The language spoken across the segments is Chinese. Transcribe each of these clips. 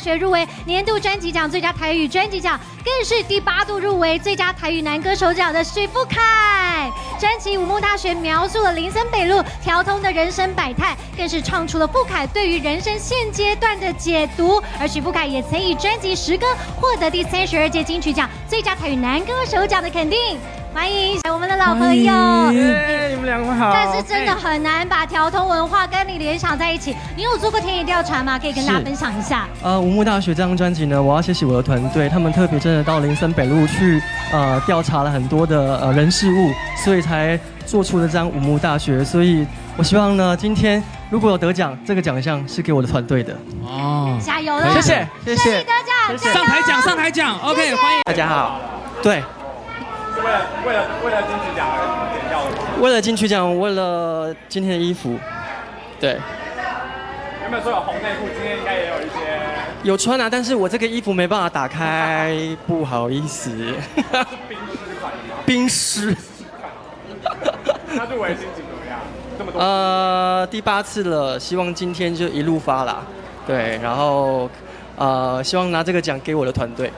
学入围年度专辑奖、最佳台语专辑奖，更是第8度入围最佳台语男歌手奖的许富凯。专辑《五木大学》描述了林森北路调通的人生百态，更是唱出了富凯对于人生现阶段的解读。而许富凯也曾以专辑《十歌》获得第32届金曲奖最佳台语男歌手奖的肯定。欢迎我们的老朋友，你们两位好。但是真的很难把调通文化跟你联想在一起。你有做过田野调查吗？可以跟大家分享一下。五木大学这张专辑呢，我要谢谢我的团队，他们特别真的到林森北路去调查了很多的人事物，所以才做出了这张五木大学。所以我希望呢，今天如果有得奖，这个奖项是给我的团队的。哦，加油了！谢谢，谢谢。得奖，上台讲，上台讲。OK， 欢迎大家好。对。为了金曲奖而点掉的吗？为了金曲奖，为了今天的衣服，对。原本说有红内裤，今天应该也有一些。有穿啊，但是我这个衣服没办法打开，不好意思。是冰湿款吗？冰湿。那入围心情怎么样？这么多。第8次了，希望今天就一路发啦。对，然后希望拿这个奖给我的团队。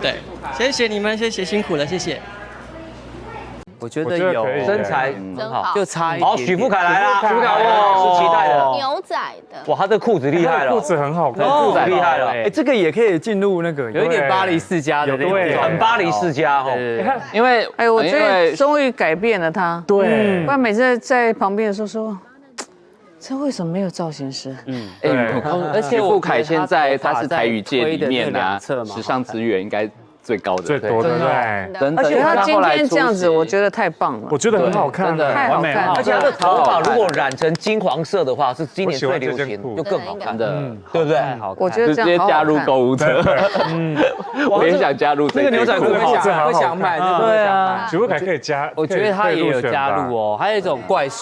对，谢谢你们，谢谢辛苦了，谢谢。我觉得有身材很好，就差一点。好，许富凯来啦，许富凯我是期待的。牛仔的，哇，他这裤子厉害了，裤子很好看，裤子厉害了。哎，这个也可以进入那个，有一点巴黎世家的那种，很巴黎世家哦。因为我觉得终于改变了他。对，不然每次在旁边的时候说。这为什么没有造型师？而且富凯现在他是台语界里面啊，时尚资源应该最高的，最多的对。而且他今天这样子，我觉得太棒了。我觉得很好看，太好看了。而且他的头发如果染成金黄色的话，是今年最流行，就更好看的，对不对？我觉得这样直接加入购物车，我也想加入这个牛仔裤，会想买，对啊，许富凯可以加，我觉得他也有加入哦，还有一种怪帅。